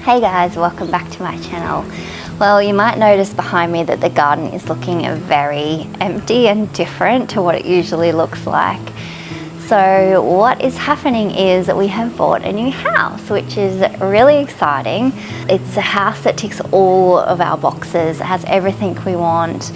Hey guys, welcome back to my channel. Well, you might notice behind me that the garden is looking very empty and different to what it usually looks like. So what is happening is that we have bought a new house, which is really exciting. It's a house that ticks all of our boxes. It has everything we want,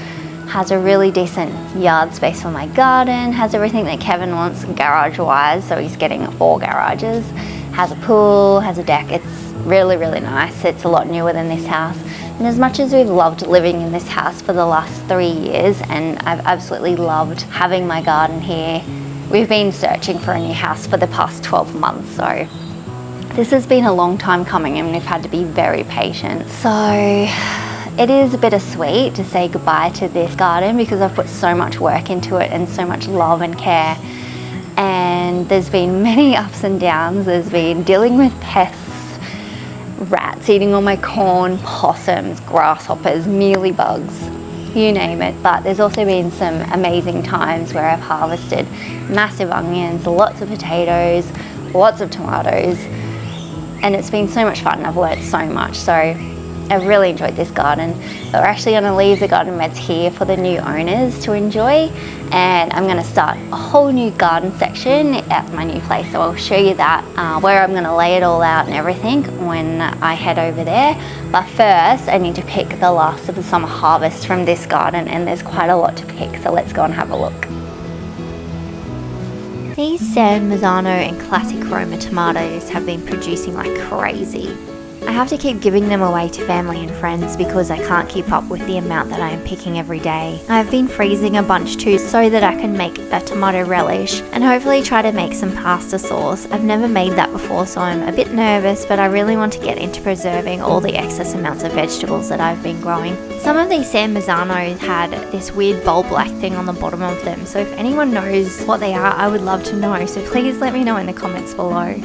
has a really decent yard space for my garden, has everything that Kevin wants garage-wise, so he's getting 4 garages, has a pool, has a deck. It's really nice. It's a lot newer than this house. And as much as we've loved living in this house for the last 3 years, and I've absolutely loved having my garden here, we've been searching for a new house for the past 12 months. So this has been a long time coming and we've had to be very patient. So it is a bittersweet to say goodbye to this garden because I've put so much work into it and so much love and care. And there's been many ups and downs. There's been dealing with pests, rats eating all my corn, possums, grasshoppers, mealybugs, you name it. But there's also been some amazing times where I've harvested massive onions, lots of potatoes, lots of tomatoes, and it's been so much fun. I've learnt so much. So I've really enjoyed this garden. But we're actually going to leave the garden beds here for the new owners to enjoy, and I'm going to start a whole new garden section at my new place. So I'll show you that, where I'm going to lay it all out and everything when I head over there. But first I need to pick the last of the summer harvest from this garden, and there's quite a lot to pick, so let's go and have a look. These San Marzano and Classic Roma tomatoes have been producing like crazy. I have to keep giving them away to family and friends because I can't keep up with the amount that I am picking every day. I've been freezing a bunch too so that I can make a tomato relish and hopefully try to make some pasta sauce. I've never made that before, so I'm a bit nervous, but I really want to get into preserving all the excess amounts of vegetables that I've been growing. Some of these San Marzanos had this weird bulb black thing on the bottom of them, so if anyone knows what they are, I would love to know, so please let me know in the comments below.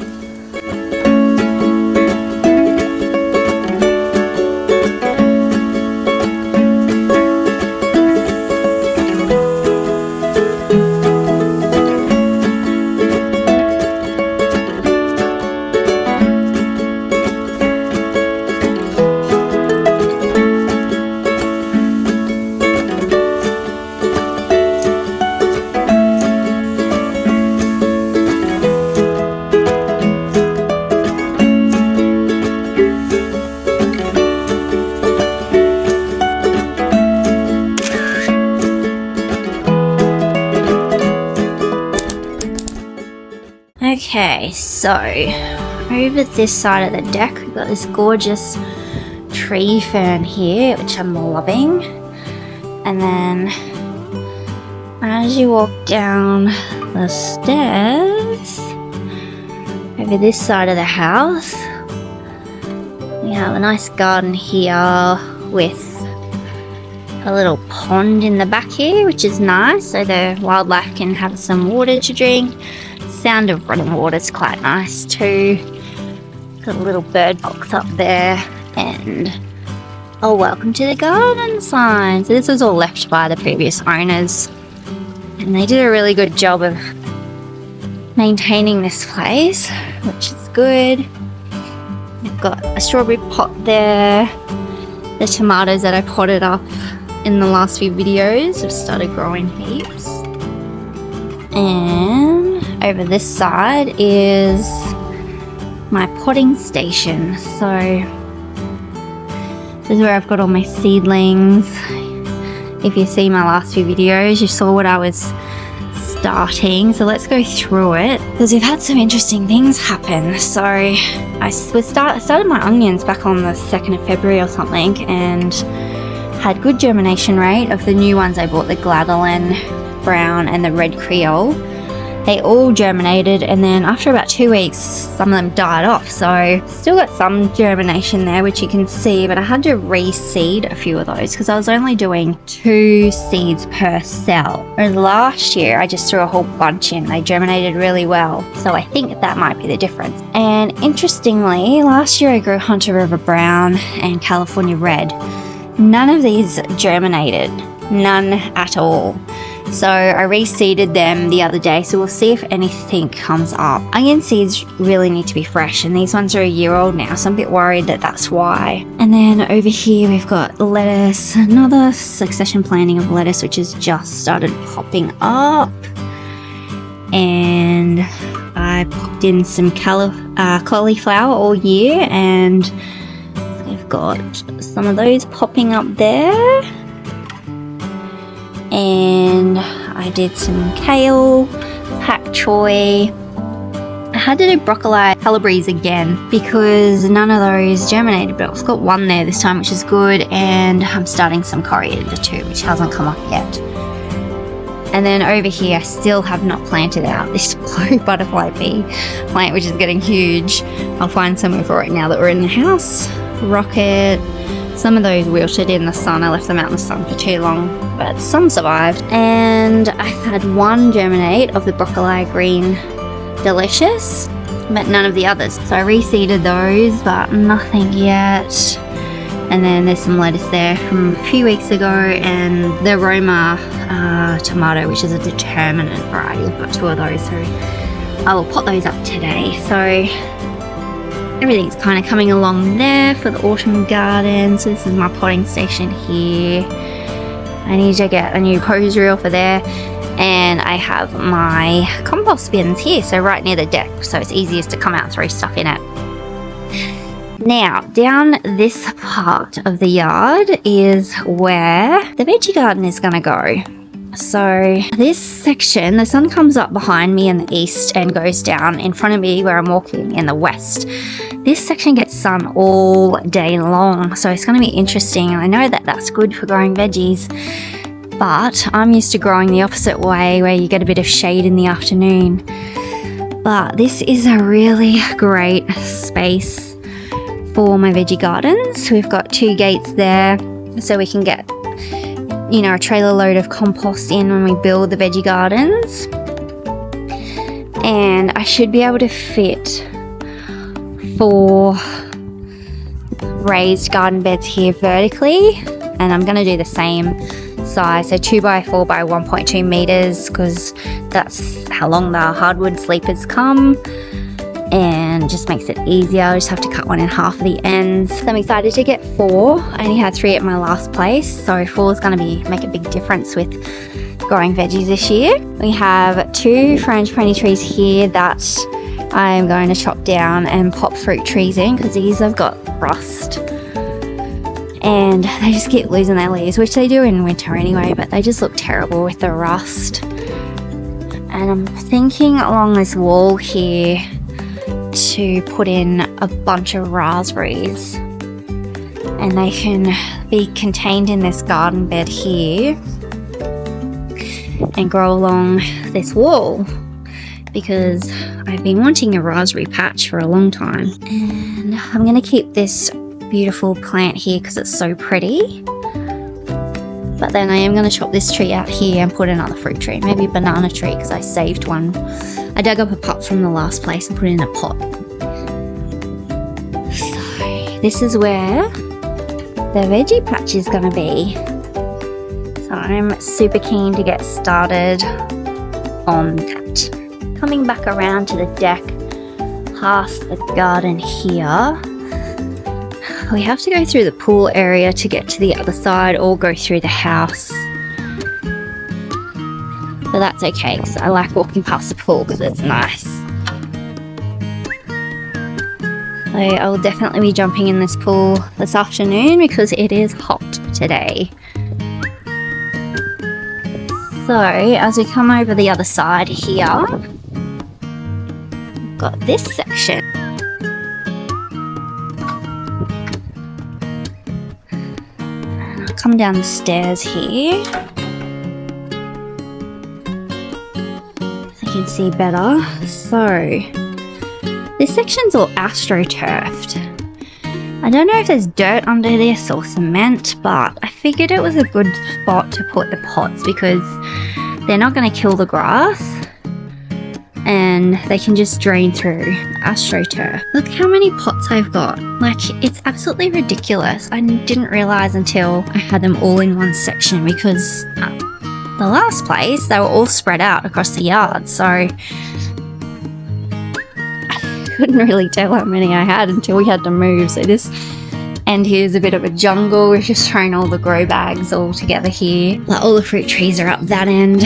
Okay, so over this side of the deck we've got this gorgeous tree fern here, which I'm loving. And then as you walk down the stairs over this side of the house, we have a nice garden here with a little pond in the back here, which is nice, so the wildlife can have some water to drink. Sound of running water is quite nice too. Got a little bird box up there, and oh, welcome to the garden sign. So this was all left by the previous owners, and they did a really good job of maintaining this place, which is good. We've got a strawberry pot there. The tomatoes that I potted up in the last few videos have started growing heaps. And over this side is my potting station. So this is where I've got all my seedlings. If you see my last few videos, you saw what I was starting. So let's go through it because we've had some interesting things happen. So I started my onions back on the 2nd of February or something, and had good germination rate of the new ones I bought, the Gladylin Brown and the Red Creole. They all germinated, and then after about 2 weeks some of them died off, so still got some germination there, which you can see, but I had to reseed a few of those because I was only doing 2 seeds per cell. Whereas last year I just threw a whole bunch in. They germinated really well, so I think that might be the difference. And interestingly, last year I grew Hunter River Brown and California Red. None of these germinated, none at all. So I reseeded them the other day, so we'll see if anything comes up. Onion seeds really need to be fresh, and these ones are a year old now, so I'm a bit worried that that's why. And then over here we've got lettuce, another succession planting of lettuce which has just started popping up. And I popped in some cauliflower all year, and we've got some of those popping up there. And I did some kale, pak choy. I had to do broccoli calabrese again because none of those germinated, but I've got one there this time, which is good. And I'm starting some coriander too, which hasn't come up yet. And then over here, I still have not planted out this blue butterfly pea plant, which is getting huge. I'll find somewhere for it now that we're in the house. Rocket. Some of those wilted in the sun. I left them out in the sun for too long, but some survived. And I had one germinate of the broccoli green delicious, but none of the others. So I reseeded those, but nothing yet. And then there's some lettuce there from a few weeks ago, and the Roma tomato, which is a determinate variety. I've got two of those, so I will pot those up today. So everything's kind of coming along there for the autumn garden. So this is my potting station here. I need to get a new hose reel for there. And I have my compost bins here, so right near the deck, so it's easiest to come out and throw stuff in it. Now, down this part of the yard is where the veggie garden is going to go. So this section, the sun comes up behind me in the east and goes down in front of me where I'm walking in the west. This section gets sun all day long, so it's going to be interesting. I know that that's good for growing veggies, but I'm used to growing the opposite way where you get a bit of shade in the afternoon. But this is a really great space for my veggie gardens. We've got 2 gates there, so we can get, you know, a trailer load of compost in when we build the veggie gardens. And I should be able to fit 4 raised garden beds here vertically, and I'm going to do the same size, so 2 by 4 by 1.2 meters, because that's how long the hardwood sleepers come, and just makes it easier. I just have to cut one in half of the ends. So I'm excited to get 4. I only had 3 at my last place, so 4 is going to make a big difference with growing veggies this year. We have 2 frangipani trees here that I'm going to chop down and pop fruit trees in, because these have got rust and they just keep losing their leaves, which they do in winter anyway, but they just look terrible with the rust. And I'm thinking along this wall here to put in a bunch of raspberries, and they can be contained in this garden bed here and grow along this wall, because I've been wanting a raspberry patch for a long time. And I'm going to keep this beautiful plant here because it's so pretty, but then I am going to chop this tree out here and put another fruit tree, maybe a banana tree, because I saved one. I dug up a pot from the last place and put it in a pot. So this is where the veggie patch is going to be. So I'm super keen to get started on that. Coming back around to the deck past the garden here, we have to go through the pool area to get to the other side, or go through the house. But that's okay, because I like walking past the pool because it's nice. So I will definitely be jumping in this pool this afternoon because it is hot today. So as we come over the other side here, we've got this section. And I'll come down the stairs here so you can see better. So this section's all astroturfed. I don't know if there's dirt under this or cement, but I figured it was a good spot to put the pots because they're not going to kill the grass and they can just drain through astroturf. Look how many pots I've got. Like, it's absolutely ridiculous. I didn't realize until I had them all in one section because the last place, they were all spread out across the yard, so I couldn't really tell how many I had until we had to move. So this end here is a bit of a jungle. We've just thrown all the grow bags all together here. Like, all the fruit trees are up that end.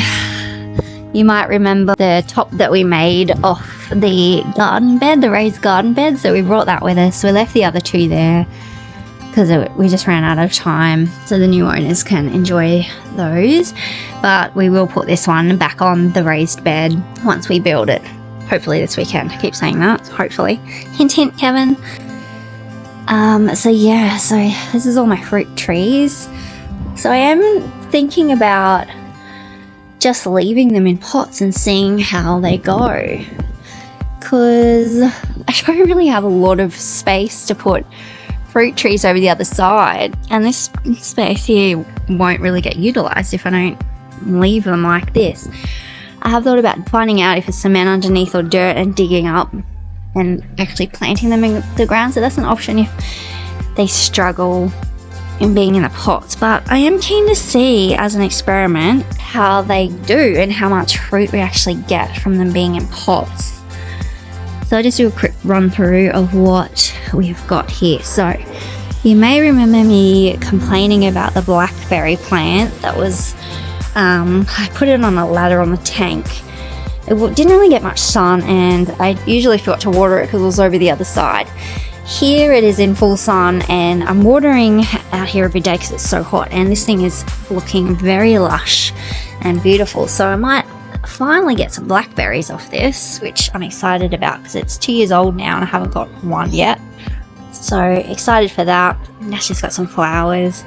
You might remember the top that we made off the garden bed, the raised garden bed, so we brought that with us. We left the other two there because we just ran out of time, so the new owners can enjoy those. But we will put this one back on the raised bed once we build it. Hopefully this weekend. I keep saying that, hopefully. Hint, hint, Kevin. So yeah, so this is all my fruit trees. So I am thinking about just leaving them in pots and seeing how they go, because I don't really have a lot of space to put fruit trees over the other side, and this space here won't really get utilized if I don't leave them like this. I have thought about finding out if it's cement underneath or dirt and digging up and actually planting them in the ground, so that's an option if they struggle in being in the pots. But I am keen to see, as an experiment, how they do and how much fruit we actually get from them being in pots. So I'll just do a quick run through of what we've got here. So you may remember me complaining about the blackberry plant that was, I put it on a ladder on the tank. It didn't really get much sun, and I usually forgot to water it because it was over the other side. Here it is in full sun, and I'm watering out here every day because it's so hot, and this thing is looking very lush and beautiful. So I might finally get some blackberries off this, which I'm excited about because it's 2 years old now and I haven't got one yet. So excited for that. Now she's got some flowers.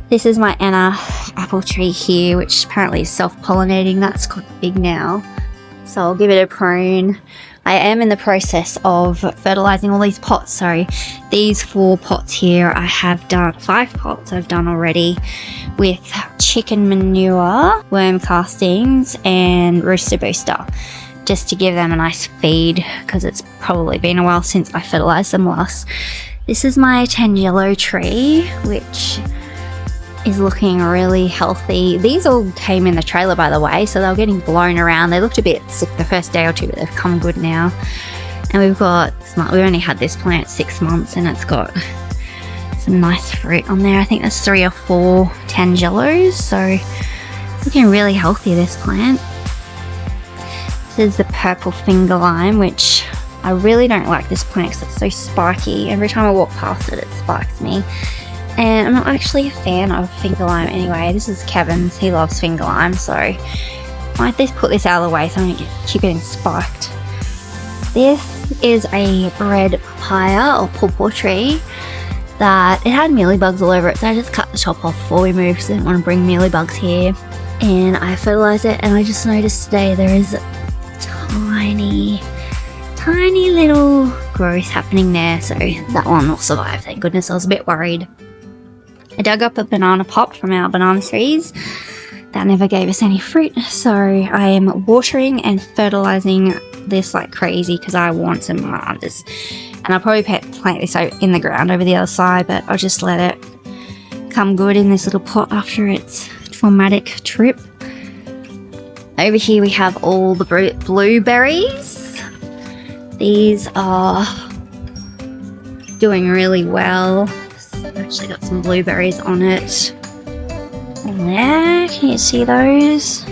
This is my Anna apple tree here, which apparently is self-pollinating. That's quite big now, so I'll give it a prune. I am in the process of fertilizing all these pots. So these 4 pots here, I have done 5 pots I've done already with chicken manure, worm castings and rooster booster, just to give them a nice feed because it's probably been a while since I fertilized them last. This is my tangelo tree, which is looking really healthy. These all came in the trailer, by the way, so they were getting blown around. They looked a bit sick the first day or two, but they've come good now. And we've only had this plant 6 months, and it's got some nice fruit on there. I think there's 3 or 4 tangelos, so it's looking really healthy, this plant. This is the purple finger lime, which I really don't like this plant because it's so spiky. Every time I walk past it, it spikes me. And I'm not actually a fan of finger lime anyway. This is Kevin's. He loves finger lime, so I might just put this out of the way so I don't keep getting spiked. This is a red papaya or pawpaw tree that it had mealybugs all over it, so I just cut the top off before we moved because I didn't want to bring mealybugs here. And I fertilized it, and I just noticed today there is tiny little growth happening there, so that one will survive, thank goodness. I was a bit worried. I dug up a banana pot from our banana trees. That never gave us any fruit, so I am watering and fertilizing this like crazy because I want some bananas. And I'll probably plant this in the ground over the other side, but I'll just let it come good in this little pot after its traumatic trip. Over here we have all the blueberries. These are doing really well. I've actually got some blueberries on it. And there, can you see those?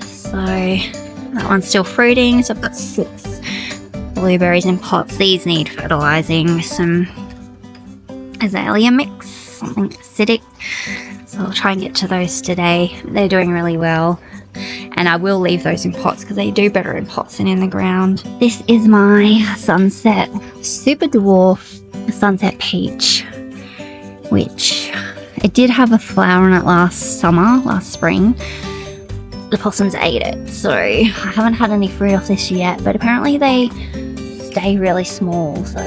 So that one's still fruiting, so I've got 6 blueberries in pots. These need fertilizing with some azalea mix, something acidic. So I'll try and get to those today. They're doing really well. And I will leave those in pots because they do better in pots than in the ground. This is my sunset super dwarf sunset peach, which it did have a flower on it last spring. The possums ate it, so I haven't had any fruit off this yet, but apparently they stay really small, so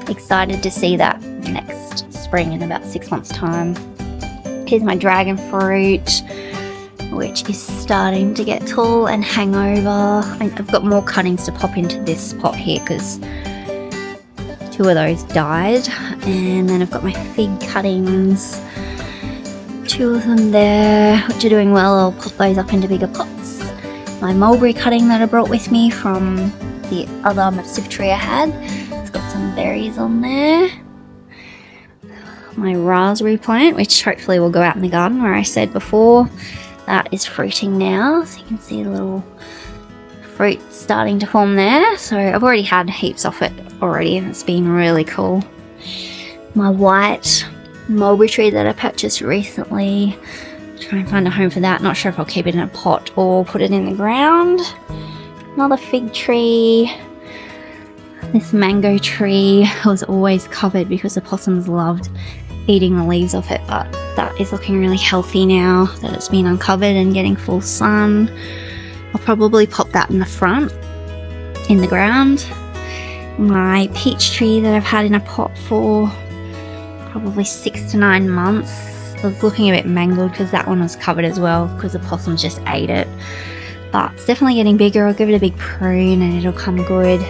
excited to see that next spring in about 6 months time. Here's my dragon fruit, which is starting to get tall and hang over. I've got more cuttings to pop into this pot here because 2 of those died. And then I've got my fig cuttings. 2 of them there, which are doing well. I'll pop those up into bigger pots. My mulberry cutting that I brought with me from the other massive tree I had. It's got some berries on there. My raspberry plant, which hopefully will go out in the garden where I said before, that is fruiting now. So you can see the little fruit starting to form there. So I've already had heaps off it already and it's been really cool. My white mulberry tree that I purchased recently. Try and find a home for that. Not sure if I'll keep it in a pot or put it in the ground. Another fig tree. This mango tree was always covered because the possums loved eating the leaves off it, but that is looking really healthy now that it's been uncovered and getting full sun. I'll probably pop that in the front, in the ground. My peach tree that I've had in a pot for probably 6 to 9 months. I was looking a bit mangled because that one was covered as well because the possums just ate it. But it's definitely getting bigger. I'll give it a big prune and it'll come good.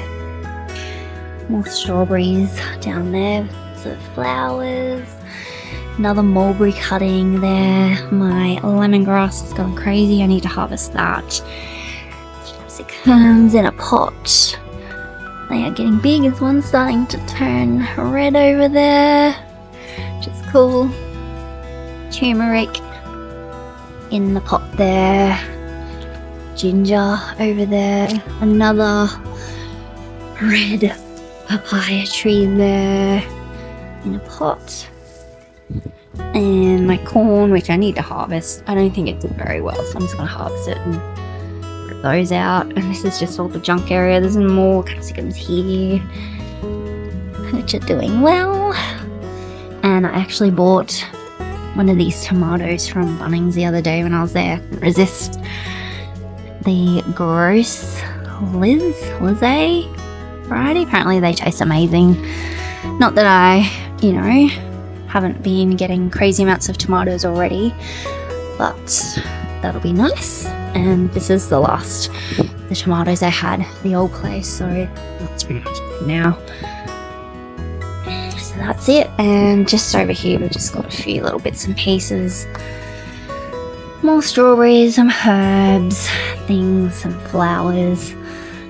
More strawberries down there, some flowers. Another mulberry cutting there. My lemongrass has gone crazy. I need to harvest that. Capsicums in a pot. They are getting big. There's one starting to turn red over there, which is cool. Turmeric in the pot there. Ginger over there. Another red papaya tree there in a pot. And my corn, which I need to harvest. I don't think it did very well, so I'm just going to harvest it and rip those out. And this is just all the junk area. There's more capsicums here, which are doing well. And I actually bought one of these tomatoes from Bunnings the other day when I was there. Resist the gross Lizzie variety. Apparently they taste amazing. Not that I, haven't been getting crazy amounts of tomatoes already, but that'll be nice. And this is the last the tomatoes I had the old place, so that's pretty much it now. So that's it. And just over here we've just got a few little bits and pieces. More strawberries, some herbs, things, some flowers,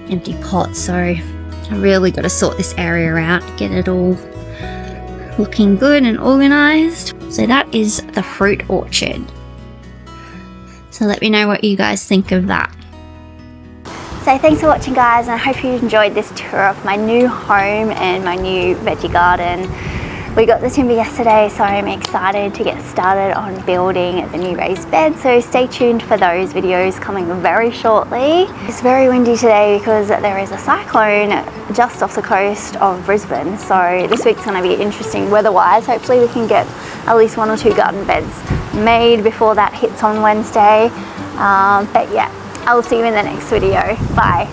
empty pots. So I really got to sort this area out, get it all looking good and organized. So that is the fruit orchard. So let me know what you guys think of that. So thanks for watching, guys, and I hope you enjoyed this tour of my new home and my new veggie garden. We got the timber yesterday, so I'm excited to get started on building the new raised bed. So stay tuned for those videos coming very shortly. It's very windy today because there is a cyclone just off the coast of Brisbane. So this week's going to be interesting weather-wise. Hopefully we can get at least 1 or 2 garden beds made before that hits on Wednesday. But yeah, I'll see you in the next video. Bye.